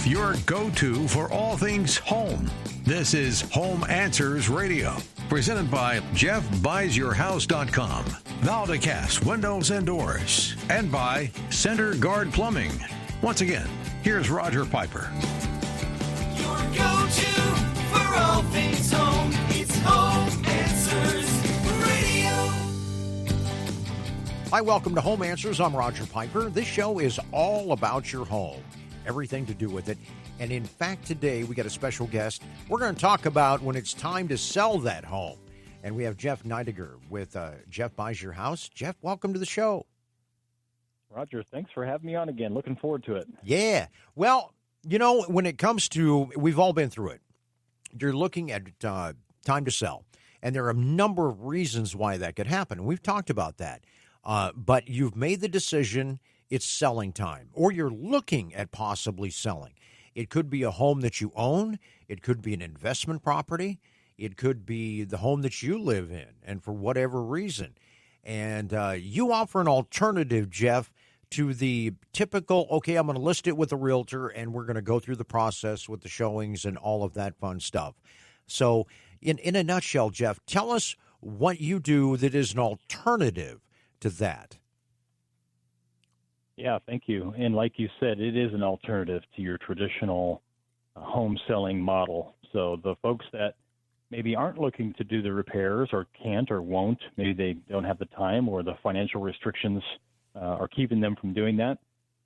your go-to for all things home. This is Home Answers Radio, presented by JeffBuysYourHouse.com, Valdecast Windows and Doors, and by Center Guard Plumbing. Once again, here's Roger Piper. Your go-to for all things home. It's Home Answers Radio. Hi, welcome to Home Answers. I'm Roger Piper. This show is all about your home, everything to do with it. And in fact, today we got a special guest. We're going to talk about when it's time to sell that home. And we have Jeff Neidiger with Jeff Buys Your House. Jeff, welcome to the show. Roger, thanks for having me on again. Looking forward to it. Yeah. Well, you know, when it comes to, we've all been through it. You're looking at time to sell. And there are a number of reasons why that could happen. We've talked about that. But you've made the decision it's selling time, or you're looking at possibly selling. It could be a home that you own. It could be an investment property. It could be the home that you live in, and for whatever reason. And you offer an alternative, Jeff, to the typical, okay, I'm going to list it with a realtor, and we're going to go through the process with the showings and all of that fun stuff. So in a nutshell, Jeff, tell us what you do that is an alternative to that. Yeah, thank you. And like you said, it is an alternative to your traditional home selling model. So the folks that maybe aren't looking to do the repairs or can't or won't, maybe they don't have the time or the financial restrictions are keeping them from doing that.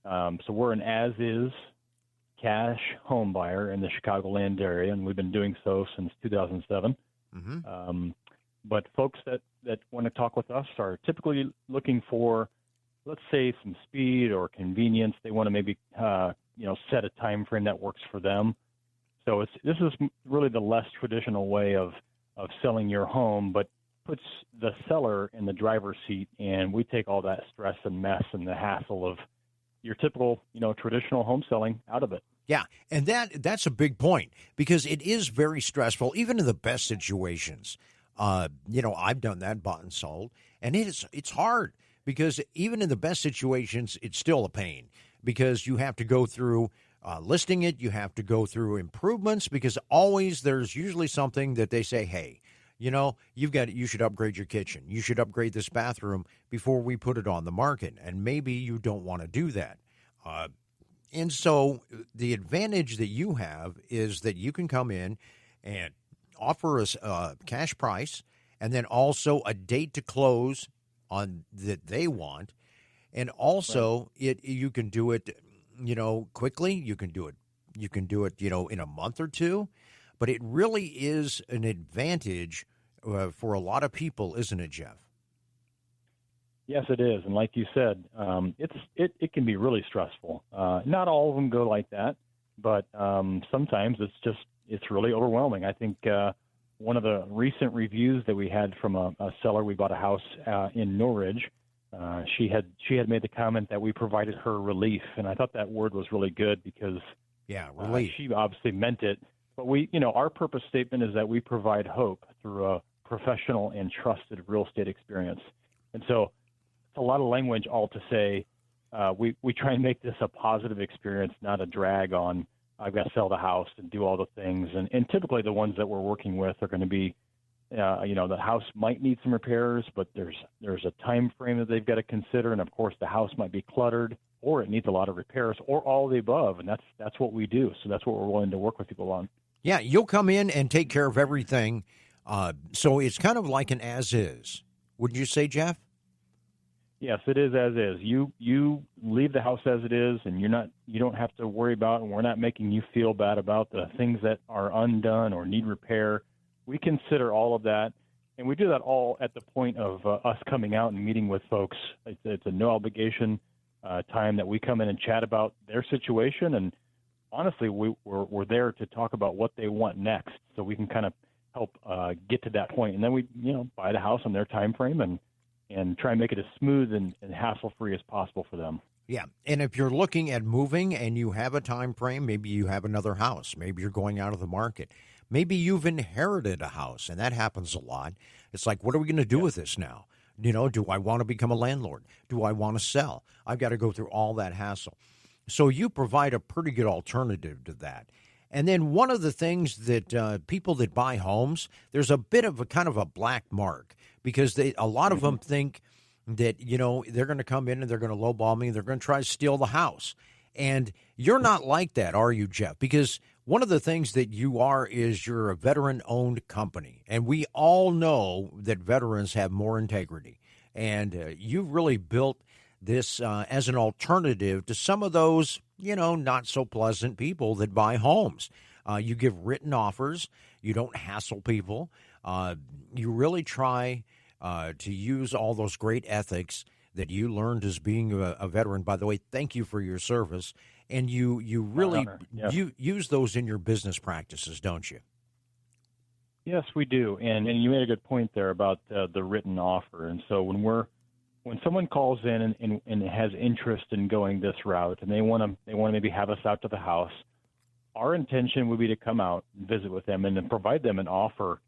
So we're an as-is cash home buyer in the Chicagoland area, and we've been doing so since 2007. Mm-hmm. But folks that want to talk with us are typically looking for, let's say, some speed or convenience. They want to maybe, set a time frame that works for them. So this is really the less traditional way of selling your home, but puts the seller in the driver's seat, and we take all that stress and mess and the hassle of your typical, traditional home selling out of it. Yeah, and that's a big point, because it is very stressful, even in the best situations. I've done that, bought and sold, and it's hard. Because even in the best situations, it's still a pain, because you have to go through listing it. You have to go through improvements, because there's usually something that they say, hey, you should upgrade your kitchen. You should upgrade this bathroom before we put it on the market. And maybe you don't want to do that. And so the advantage that you have is that you can come in and offer us a cash price, and then also a date to close on that they want, and also you can do it, quickly. You can do it, in a month or two, but it really is an advantage for a lot of people, isn't it, Jeff? Yes, it is, and like you said, it can be really stressful. Not all of them go like that, but sometimes it's really overwhelming. I think one of the recent reviews that we had from a seller, we bought a house in Norridge. She had made the comment that we provided her relief, and I thought that word was really good, because relief. She obviously meant it. But our purpose statement is that we provide hope through a professional and trusted real estate experience. And so it's a lot of language all to say we try and make this a positive experience, not a drag on, I've got to sell the house and do all the things. And typically the ones that we're working with are going to be, the house might need some repairs, but there's a time frame that they've got to consider. And of course the house might be cluttered, or it needs a lot of repairs, or all of the above. And that's what we do. So that's what we're willing to work with people on. Yeah. You'll come in and take care of everything. So it's kind of like an as is. Wouldn't you say, Jeff? Yes, it is as is. You leave the house as it is, and you don't have to worry about, and we're not making you feel bad about the things that are undone or need repair. We consider all of that, and we do that all at the point of us coming out and meeting with folks. It's a no obligation time that we come in and chat about their situation, and honestly, we're there to talk about what they want next, so we can kind of help get to that point, and then we buy the house on their time frame and try and make it as smooth and hassle-free as possible for them. Yeah, and if you're looking at moving and you have a time frame, maybe you have another house, maybe you're going out of the market, maybe you've inherited a house, and that happens a lot. It's like, what are we going to do with this now? Do I want to become a landlord? Do I want to sell? I've got to go through all that hassle. So you provide a pretty good alternative to that. And then one of the things that people that buy homes, there's a bit of a kind of a black mark because a lot of them think that, they're going to come in and they're going to lowball me. They're going to try to steal the house. And you're not like that, are you, Jeff? Because one of the things that you are is you're a veteran-owned company. And we all know that veterans have more integrity. And you've really built this as an alternative to some of those, not so pleasant people that buy homes. You give written offers. You don't hassle people. You really try to use all those great ethics that you learned as being a veteran. By the way, thank you for your service. And you really you use those in your business practices, don't you? Yes, we do. And you made a good point there about the written offer. And so when someone calls in and has interest in going this route, and they want to maybe have us out to the house, our intention would be to come out and visit with them and then provide them an offer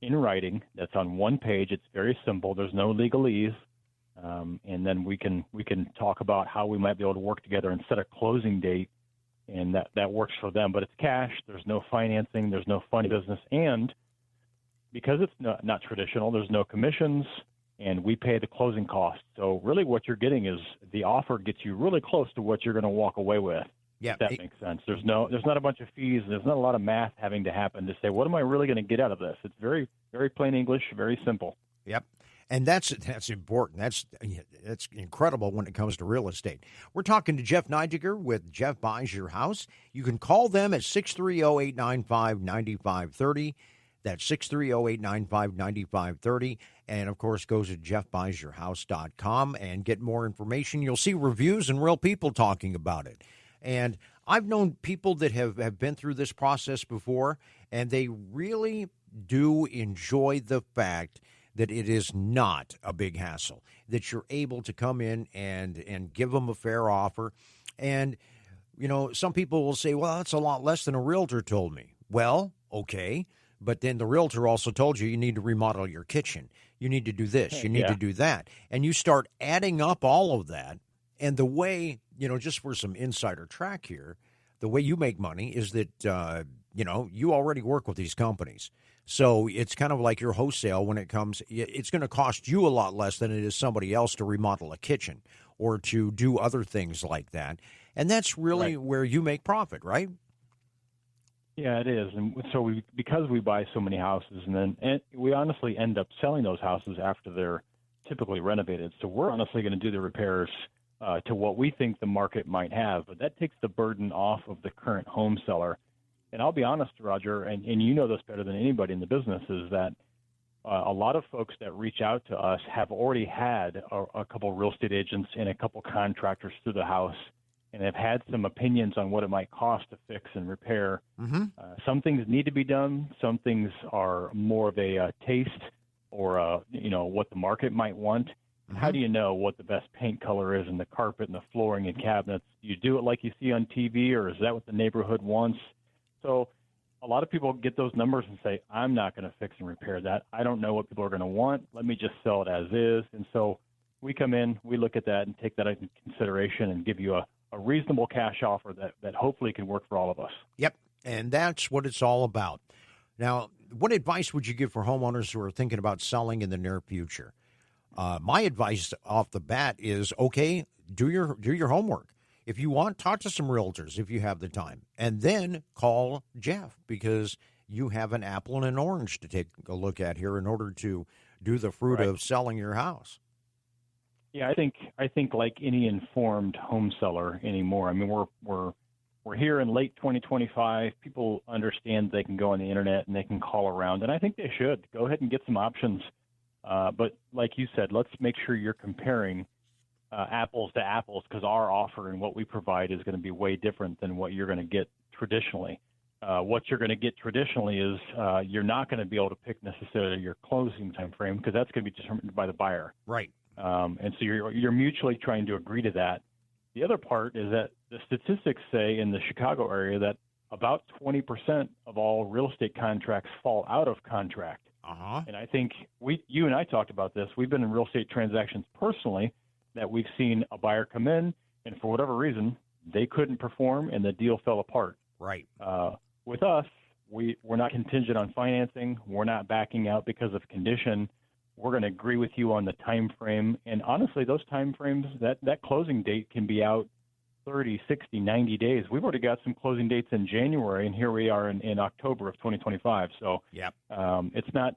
in writing that's on one page. It's very simple. There's no legalese. And then we can talk about how we might be able to work together and set a closing date, and that works for them. But it's cash. There's no financing. There's no funny business. And because it's not traditional, there's no commissions, and we pay the closing costs. So really what you're getting is the offer gets you really close to what you're going to walk away with. Yeah, if that makes sense. There's not a bunch of fees. There's not a lot of math having to happen to say, what am I really going to get out of this? It's very, very plain English, very simple. Yep. And that's important. That's incredible when it comes to real estate. We're talking to Jeff Neidiger with Jeff Buys Your House. You can call them at 630-895-9530. That's 630-895-9530. And, of course, go to jeffbuysyourhouse.com and get more information. You'll see reviews and real people talking about it. And I've known people that have been through this process before, and they really do enjoy the fact that it is not a big hassle, that you're able to come in and give them a fair offer. And, some people will say, well, that's a lot less than a realtor told me. Well, okay. But then the realtor also told you need to remodel your kitchen. You need to do this. You need to do that. And you start adding up all of that. And the way, just for some insider track here, the way you make money is that, you already work with these companies. So it's kind of like your wholesale when it comes. It's going to cost you a lot less than it is somebody else to remodel a kitchen or to do other things like that. And that's really where you make profit, right? Yeah, it is. And so because we buy so many houses, and we honestly end up selling those houses after they're typically renovated. So we're honestly going to do the repairs to what we think the market might have. But that takes the burden off of the current home seller. And I'll be honest, Roger, and you know this better than anybody in the business, is that a lot of folks that reach out to us have already had a couple real estate agents and a couple contractors through the house, and have had some opinions on what it might cost to fix and repair. Mm-hmm. Some things need to be done. Some things are more of a taste or, what the market might want. Mm-hmm. How do you know what the best paint color is in the carpet and the flooring and cabinets? You do it like you see on TV, or is that what the neighborhood wants? So a lot of people get those numbers and say, I'm not going to fix and repair that. I don't know what people are going to want. Let me just sell it as is. And so we come in, we look at that and take that into consideration and give you a reasonable cash offer that hopefully can work for all of us. Yep, and that's what it's all about. Now, what advice would you give for homeowners who are thinking about selling in the near future? My advice off the bat is, okay, do your homework. If you want, talk to some realtors if you have the time, and then call Jeff, because you have an apple and an orange to take a look at here in order to do the fruit of selling your house. Yeah, I think like any informed home seller anymore. I mean, we're here in late 2025. People understand they can go on the internet and they can call around, and I think they should go ahead and get some options. But like you said, let's make sure you're comparing apples to apples, because our offer and what we provide is going to be way different than what you're going to get traditionally. What you're going to get traditionally is you're not going to be able to pick necessarily your closing time frame, because that's going to be determined by the buyer. Right. And so you're mutually trying to agree to that. The other part is that the statistics say in the Chicago area that about 20% of all real estate contracts fall out of contract. Uh-huh. And I think you and I talked about this. We've been in real estate transactions personally that we've seen a buyer come in, and for whatever reason, they couldn't perform and the deal fell apart. Right. With us, we're not contingent on financing. We're not backing out because of condition. We're going to agree with you on the time frame. And honestly, those time frames, that closing date can be out 30, 60, 90 days. We've already got some closing dates in January, and here we are in October of 2025. So yep. It's not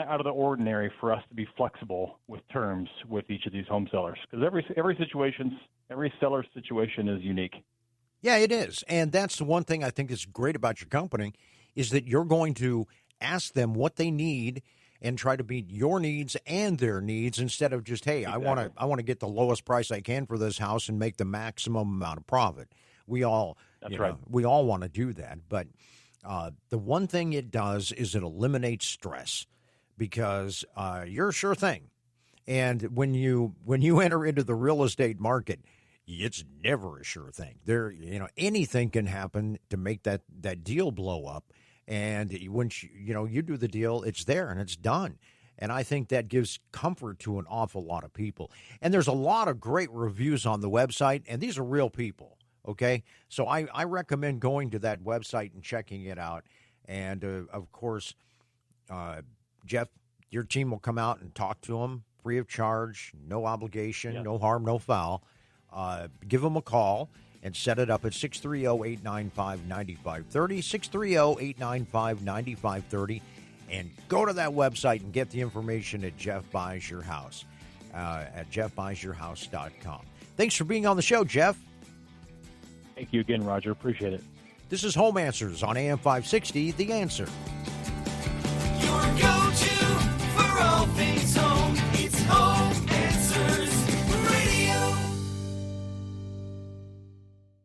out of the ordinary for us to be flexible with terms with each of these home sellers, because every seller's situation is unique. Yeah, it is. And that's the one thing I think is great about your company is that you're going to ask them what they need and try to meet your needs and their needs instead of just, hey, Exactly. I want to get the lowest price I can for this house and make the maximum amount of profit. We all we all want to do that, but the one thing it does is it eliminates stress because you're a sure thing. And when you enter into the real estate market, it's never a sure thing. Anything can happen to make that deal blow up. And once you do the deal, it's there and it's done. And I think that gives comfort to an awful lot of people. And there's a lot of great reviews on the website, and these are real people, okay? So I recommend going to that website and checking it out. And, of course, Jeff, your team will come out and talk to them free of charge, no obligation, no harm, no foul. Give them a call and set it up at 630-895-9530, 630-895-9530, and go to that website and get the information at Jeff Buys Your House, at jeffbuysyourhouse.com. Thanks for being on the show, Jeff. Thank you again, Roger. Appreciate it. This is Home Answers on AM 560, The Answer.